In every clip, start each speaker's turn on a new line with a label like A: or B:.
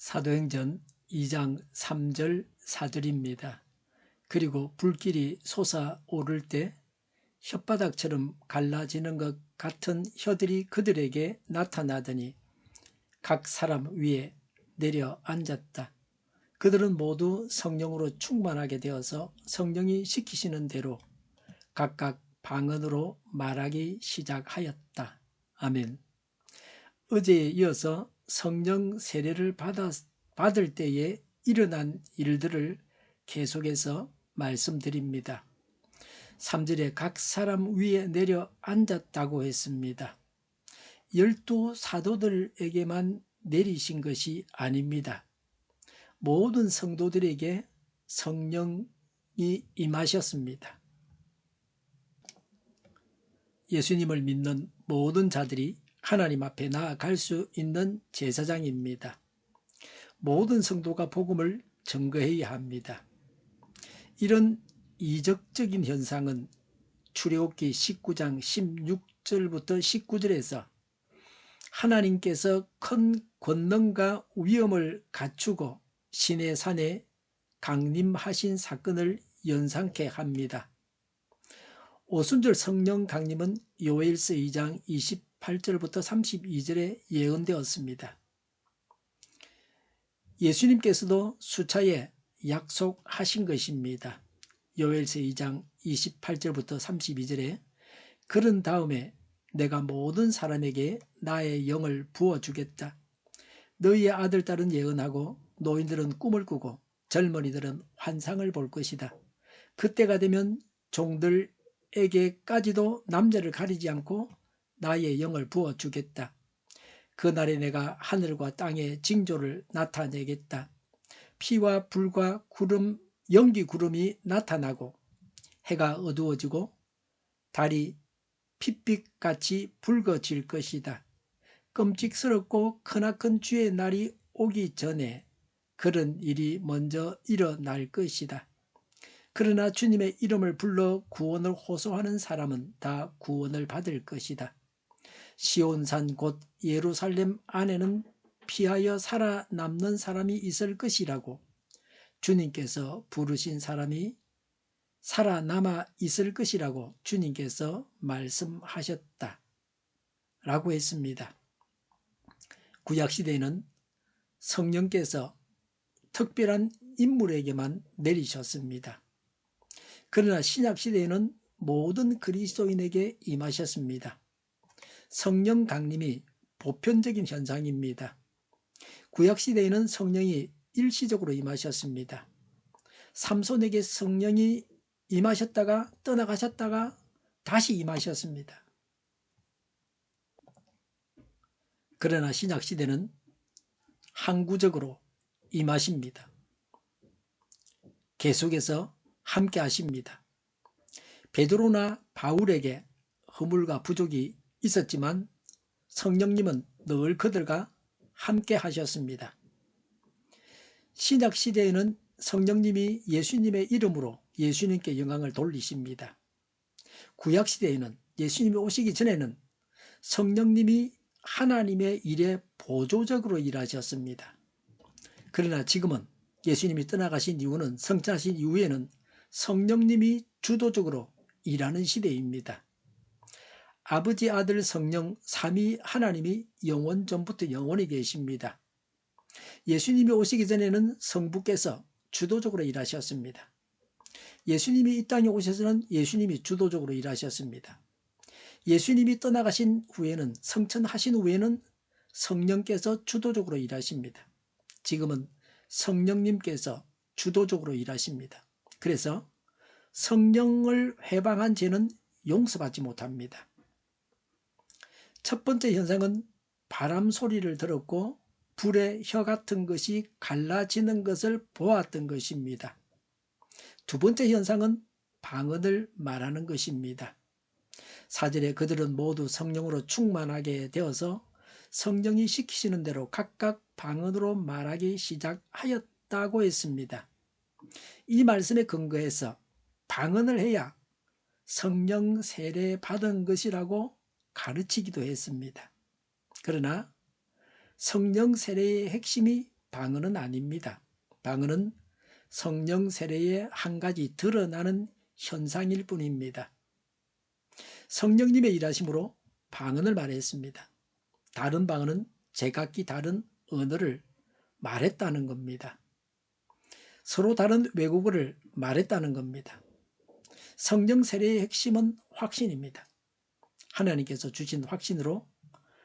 A: 사도행전 2장 3절 4절입니다. 그리고 불길이 솟아오를 때 혓바닥처럼 갈라지는 것 같은 혀들이 그들에게 나타나더니 각 사람 위에 내려앉았다. 그들은 모두 성령으로 충만하게 되어서 성령이 시키시는 대로 각각 방언으로 말하기 시작하였다. 아멘. 어제에 이어서 성령 세례를 받을 때에 일어난 일들을 계속해서 말씀드립니다. 3절에 각 사람 위에 내려앉았다고 했습니다. 12 사도들에게만 내리신 것이 아닙니다. 모든 성도들에게 성령이 임하셨습니다. 예수님을 믿는 모든 자들이 하나님 앞에 나아갈 수 있는 제사장입니다. 모든 성도가 복음을 증거해야 합니다. 이런 이적적인 현상은 출애굽기 19장 16절부터 19절에서 하나님께서 큰 권능과 위엄을 갖추고 시내산에 강림하신 사건을 연상케 합니다. 오순절 성령 강림은 요엘서 2장 28절부터 32절에 예언되었습니다. 예수님께서도 수차에 약속하신 것입니다. 요엘서 2장 28절부터 32절에 그런 다음에 내가 모든 사람에게 나의 영을 부어주겠다. 너희의 아들, 딸은 예언하고 노인들은 꿈을 꾸고 젊은이들은 환상을 볼 것이다. 그때가 되면 종들에게까지도 남녀를 가리지 않고 나의 영을 부어주겠다. 그날에 내가 하늘과 땅의 징조를 나타내겠다. 피와 불과 구름, 연기 구름이 나타나고 해가 어두워지고 달이 핏빛같이 붉어질 것이다. 끔찍스럽고 크나큰 주의 날이 오기 전에 그런 일이 먼저 일어날 것이다. 그러나 주님의 이름을 불러 구원을 호소하는 사람은 다 구원을 받을 것이다. 시온산 곧 예루살렘 안에는 피하여 살아남는 사람이 있을 것이라고 주님께서 부르신 사람이 살아남아 있을 것이라고 주님께서 말씀하셨다 라고 했습니다. 구약시대에는 성령께서 특별한 인물에게만 내리셨습니다. 그러나 신약시대에는 모든 그리스도인에게 임하셨습니다. 성령 강림이 보편적인 현상입니다. 구약시대에는 성령이 일시적으로 임하셨습니다. 삼손에게 성령이 임하셨다가 떠나가셨다가 다시 임하셨습니다. 그러나 신약시대는 항구적으로 임하십니다. 계속해서 함께 하십니다. 베드로나 바울에게 허물과 부족이 있었지만 성령님은 늘 그들과 함께 하셨습니다. 신약시대에는 성령님이 예수님의 이름으로 예수님께 영광을 돌리십니다. 구약시대에는 예수님이 오시기 전에는 성령님이 하나님의 일에 보조적으로 일하셨습니다. 그러나 지금은 예수님이 떠나가신 이후는 성찬하신 이후에는 성령님이 주도적으로 일하는 시대입니다. 아버지, 아들, 성령, 삼위 하나님이 영원 전부터 영원히 계십니다. 예수님이 오시기 전에는 성부께서 주도적으로 일하셨습니다. 예수님이 이 땅에 오셔서는 예수님이 주도적으로 일하셨습니다. 예수님이 떠나가신 후에는 성천하신 후에는 성령께서 주도적으로 일하십니다. 지금은 성령님께서 주도적으로 일하십니다. 그래서 성령을 회방한 죄는 용서받지 못합니다. 첫 번째 현상은 바람 소리를 들었고 불의 혀 같은 것이 갈라지는 것을 보았던 것입니다. 두 번째 현상은 방언을 말하는 것입니다. 4절에 그들은 모두 성령으로 충만하게 되어서 성령이 시키시는 대로 각각 방언으로 말하기 시작하였다고 했습니다. 이 말씀에 근거해서 방언을 해야 성령 세례 받은 것이라고 가르치기도 했습니다. 그러나 성령 세례의 핵심이 방언은 아닙니다. 방언은 성령 세례의 한 가지 드러나는 현상일 뿐입니다. 성령님의 일하심으로 방언을 말했습니다. 다른 방언은 제각기 다른 언어를 말했다는 겁니다. 서로 다른 외국어를 말했다는 겁니다. 성령 세례의 핵심은 확신입니다. 하나님께서 주신 확신으로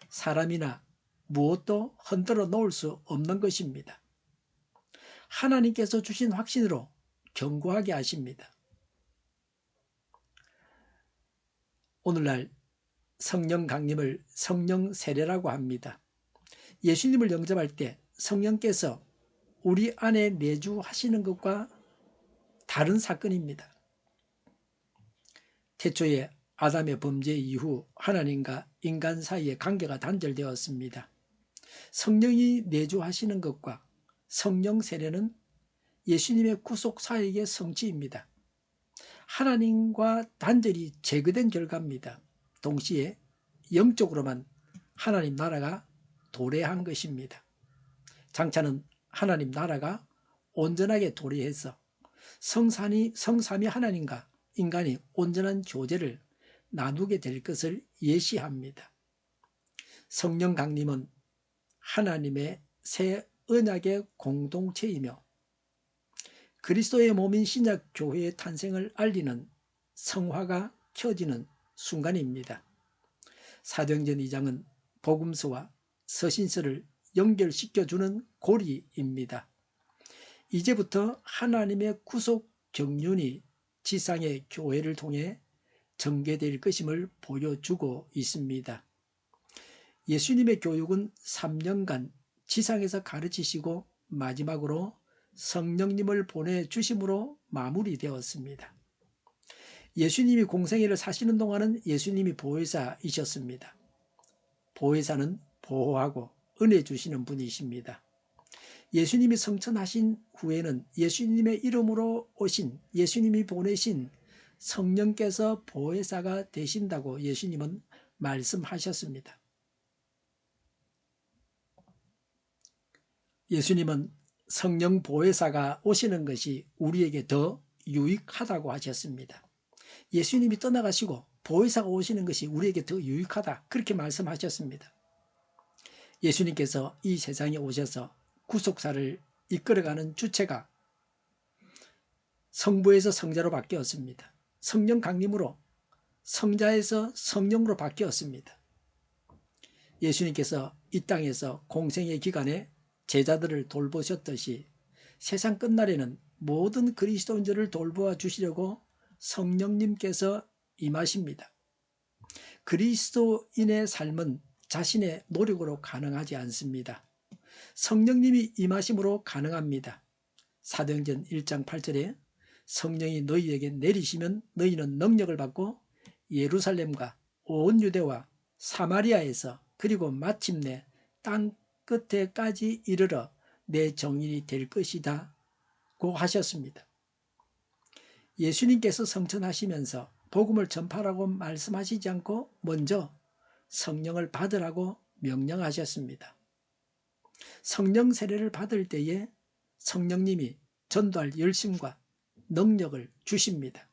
A: 사람이나 무엇도 흔들어 놓을 수 없는 것입니다. 하나님께서 주신 확신으로 견고하게 하십니다. 오늘날 성령 강림을 성령 세례라고 합니다. 예수님을 영접할 때 성령께서 우리 안에 내주하시는 것과 다른 사건입니다. 태초에 아담의 범죄 이후 하나님과 인간 사이의 관계가 단절되었습니다. 성령이 내주하시는 것과 성령 세례는 예수님의 구속 사역의 성취입니다. 하나님과 단절이 제거된 결과입니다. 동시에 영적으로만 하나님 나라가 도래한 것입니다. 장차는 하나님 나라가 온전하게 도래해서 성삼위 하나님과 인간이 온전한 교제를 나누게 될 것을 예시합니다. 성령 강림은 하나님의 새 언약의 공동체이며 그리스도의 몸인 신약 교회의 탄생을 알리는 성화가 켜지는 순간입니다. 사도행전 2장은 복음서와 서신서를 연결시켜주는 고리입니다. 이제부터 하나님의 구속 경륜이 지상의 교회를 통해 전개될 것임을 보여주고 있습니다. 예수님의 교육은 3년간 지상에서 가르치시고 마지막으로 성령님을 보내주심으로 마무리되었습니다. 예수님이 공생애를 사시는 동안은 예수님이 보혜사이셨습니다. 보혜사는 보호하고 은혜 주시는 분이십니다. 예수님이 성천하신 후에는 예수님의 이름으로 오신 예수님이 보내신 성령께서 보혜사가 되신다고 예수님은 말씀하셨습니다. 예수님은 성령 보혜사가 오시는 것이 우리에게 더 유익하다고 하셨습니다. 예수님이 떠나가시고 보혜사가 오시는 것이 우리에게 더 유익하다 그렇게 말씀하셨습니다. 예수님께서 이 세상에 오셔서 구속사를 이끌어가는 주체가 성부에서 성자로 바뀌었습니다. 성령 강림으로 성자에서 성령으로 바뀌었습니다. 예수님께서 이 땅에서 공생의 기간에 제자들을 돌보셨듯이 세상 끝날에는 모든 그리스도인들을 돌보아 주시려고 성령님께서 임하십니다. 그리스도인의 삶은 자신의 노력으로 가능하지 않습니다. 성령님이 임하심으로 가능합니다. 사도행전 1장 8절에 성령이 너희에게 내리시면 너희는 능력을 받고 예루살렘과 온 유대와 사마리아에서 그리고 마침내 땅 끝에까지 이르러 내 정인이 될 것이다 고 하셨습니다. 예수님께서 성천하시면서 복음을 전파라고 말씀하시지 않고 먼저 성령을 받으라고 명령하셨습니다. 성령 세례를 받을 때에 성령님이 전도할 열심과 능력을 주십니다.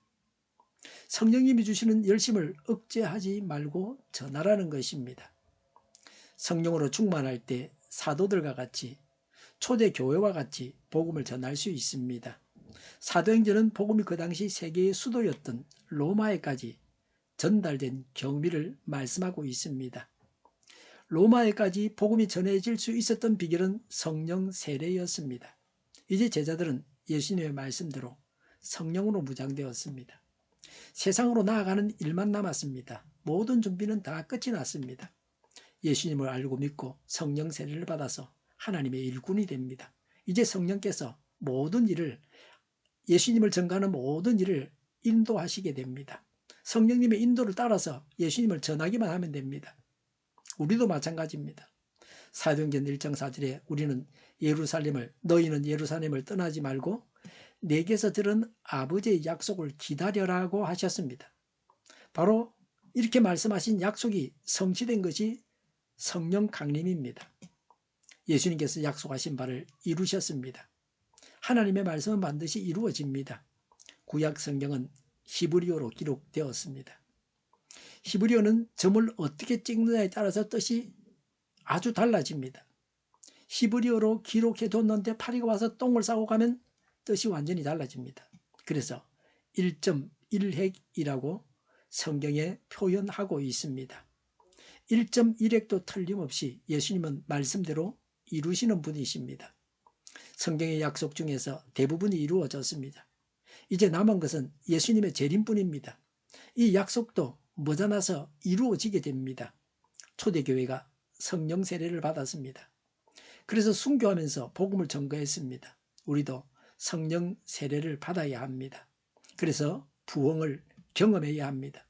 A: 성령님이 주시는 열심을 억제하지 말고 전하라는 것입니다. 성령으로 충만할 때 사도들과 같이 초대교회와 같이 복음을 전할 수 있습니다. 사도행전은 복음이 그 당시 세계의 수도였던 로마에까지 전달된 경위를 말씀하고 있습니다. 로마에까지 복음이 전해질 수 있었던 비결은 성령 세례였습니다. 이제 제자들은 예수님의 말씀대로 성령으로 무장되었습니다. 세상으로 나아가는 일만 남았습니다. 모든 준비는 다 끝이 났습니다. 예수님을 알고 믿고 성령 세례를 받아서 하나님의 일꾼이 됩니다. 이제 성령께서 모든 일을 예수님을 전가하는 모든 일을 인도하시게 됩니다. 성령님의 인도를 따라서 예수님을 전하기만 하면 됩니다. 우리도 마찬가지입니다. 사도행전 1장 4절에 우리는 너희는 예루살렘을 떠나지 말고 내게서 들은 아버지의 약속을 기다려라고 하셨습니다. 바로 이렇게 말씀하신 약속이 성취된 것이 성령 강림입니다. 예수님께서 약속하신 바를 이루셨습니다. 하나님의 말씀은 반드시 이루어집니다. 구약 성경은 히브리어로 기록되었습니다. 히브리어는 점을 어떻게 찍느냐에 따라서 뜻이 아주 달라집니다. 히브리어로 기록해뒀는데 파리가 와서 똥을 싸고 가면 뜻이 완전히 달라집니다. 그래서 1.1핵이라고 성경에 표현하고 있습니다. 1.1핵도 틀림없이 예수님은 말씀대로 이루시는 분이십니다. 성경의 약속 중에서 대부분이 이루어졌습니다. 이제 남은 것은 예수님의 재림뿐입니다. 이 약속도 머지않아서 이루어지게 됩니다. 초대교회가 성령 세례를 받았습니다. 그래서 순교하면서 복음을 전거했습니다. 우리도 성령 세례를 받아야 합니다. 그래서 부흥을 경험해야 합니다.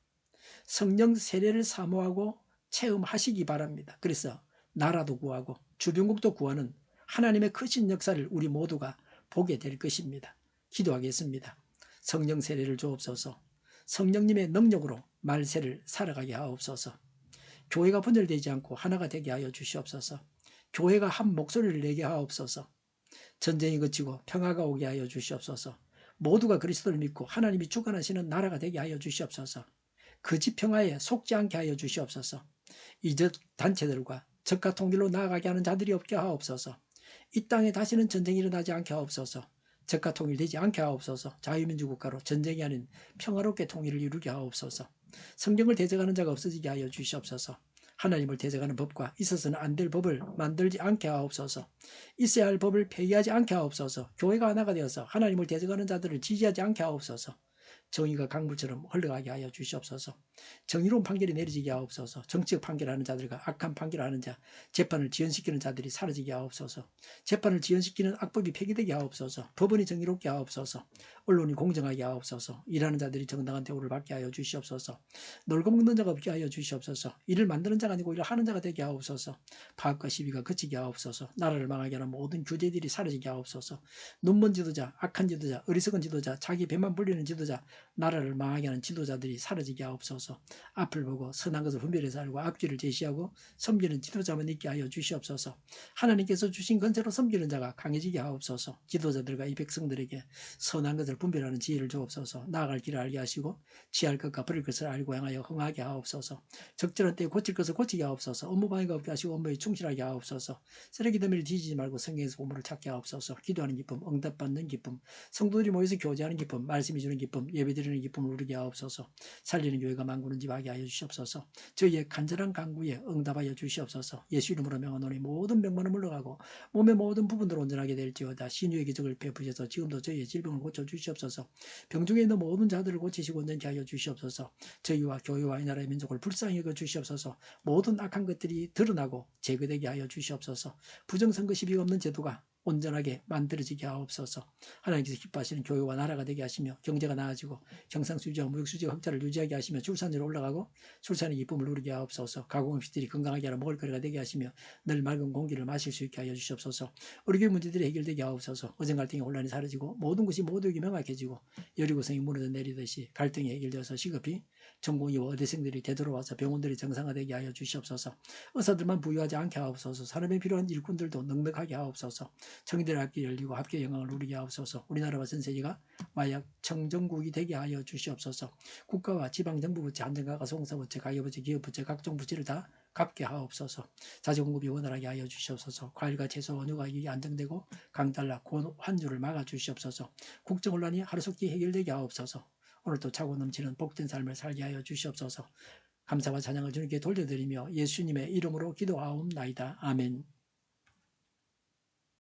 A: 성령 세례를 사모하고 체험하시기 바랍니다. 그래서 나라도 구하고 주변국도 구하는 하나님의 크신 역사를 우리 모두가 보게 될 것입니다. 기도하겠습니다. 성령 세례를 주옵소서. 성령님의 능력으로 말세를 살아가게 하옵소서. 교회가 분열되지 않고 하나가 되게 하여 주시옵소서. 교회가 한 목소리를 내게 하옵소서. 전쟁이 그치고 평화가 오게 하여 주시옵소서. 모두가 그리스도를 믿고 하나님이 주관하시는 나라가 되게 하여 주시옵소서. 거짓 평화에 속지 않게 하여 주시옵소서. 이적 단체들과 적과 통일로 나아가게 하는 자들이 없게 하옵소서. 이 땅에 다시는 전쟁이 일어나지 않게 하옵소서. 적과 통일되지 않게 하옵소서. 자유민주국가로 전쟁이 아닌 평화롭게 통일을 이루게 하옵소서. 성경을 대적하는 자가 없어지게 하여 주시옵소서. 하나님을 대적하는 법과 있어서는 안 될 법을 만들지 않게 하옵소서. 있어야 할 법을 폐기하지 않게 하옵소서. 교회가 하나가 되어서 하나님을 대적하는 자들을 지지하지 않게 하옵소서. 정의가 강물처럼 흘러가게 하여 주시옵소서. 정의로운 판결이 내려지게 하옵소서. 정치적 판결하는 자들과 악한 판결하는 자, 재판을 지연시키는 자들이 사라지게 하옵소서. 재판을 지연시키는 악법이 폐기되게 하옵소서. 법원이 정의롭게 하옵소서. 언론이 공정하게 하옵소서. 일하는 자들이 정당한 대우를 받게 하여 주시옵소서. 놀고 먹는 자가 없게 하여 주시옵소서. 일을 만드는 자가 아니고 일을 하는 자가 되게 하옵소서. 파업과 시비가 그치게 하옵소서. 나라를 망하게 하는 모든 규제들이 사라지게 하옵소서. 눈먼 지도자, 악한 지도자, 어리석은 지도자, 자기 배만 불리는 지도자, 나라를 망하게 하는 지도자들이 사라지게 하옵소서. 앞을 보고 선한 것을 분별해서 알고 앞뒤를 제시하고 섬기는 지도자만 있게 하여 주시옵소서. 하나님께서 주신 건세로 섬기는 자가 강해지게 하옵소서. 지도자들과 이 백성들에게 선한 것을 분별하는 지혜를 주옵소서. 나아갈 길을 알게 하시고 취할 것과 버릴 것을 알고 행하여 흥하게 하옵소서. 적절한 때에 고칠 것을 고치게 하옵소서. 업무 방해가 없게 하시고 업무에 충실하게 하옵소서. 쓰레기 더미를 뒤지지 말고 성경에서 보물을 찾게 하옵소서. 기도하는 기쁨, 응답받는 기쁨, 성도들이 모여서 교제하는 기쁨, 말씀이 주는 기쁨, 예배드리는 기쁨을 누리게 하옵소서. 살리는 교회가 만구는 집 하게 하여 주시옵소서. 저희의 간절한 간구에 응답하여 주시옵소서. 예수 이름으로 명하노니 모든 병만은 물러가고 몸의 모든 부분으로 온전하게 될지어다. 신유의 기적을 베푸셔서 지금도 저희의 질병을 고쳐주시옵소서. 병중에 있는 모든 자들을 고치시고 온전케 하여 주시옵소서. 저희와 교회와 이 나라의 민족을 불쌍히 여겨 주시옵소서. 모든 악한 것들이 드러나고 제거되게 하여 주시옵소서. 부정선거 시비가 없는 제도가 온전하게 만들어지게 하옵소서. 하나님께서 기뻐하시는 교회와 나라가 되게 하시며 경제가 나아지고 경상수지와 무역수지와 흑자를 유지하게 하시며 출산율이 올라가고 출산의 기쁨을 누리게 하옵소서. 가공음식들이 건강하게 하라 먹을거리가 되게 하시며 늘 맑은 공기를 마실 수 있게 하여 주시옵소서. 우리 교회 문제들이 해결되게 하옵소서. 어정 갈등의 혼란이 사라지고 모든 것이 모두에게 명확해지고 여리고성이 무너져 내리듯이 갈등이 해결되어서 시급히 전공의와 의대생들이 되돌아와서 병원들이 정상화되게 하여 주시옵소서. 의사들만 부유하지 않게 하옵소서. 산업에 필요한 일꾼들도 넉넉하게 하옵소서. 청이들의 학교 열리고 합계 영광을 누리게 하옵소서. 우리나라와 전 세계가 마약 청정국이 되게 하여 주시옵소서. 국가와 지방정부부처, 안전가가 송사부처, 가계부처, 기업부처, 각종 부처를 다 갚게 하옵소서. 자재공급이 원활하게 하여 주시옵소서. 과일과 채소, 원유 가격이 안정되고 강달러, 고환율을 막아 주시옵소서. 국정혼란이 하루속히 해결되게 하옵소서. 오늘도 차고 넘치는 복된 삶을 살게 하여 주시옵소서. 감사와 찬양을 주님께 돌려드리며 예수님의 이름으로 기도하옵나이다. 아멘.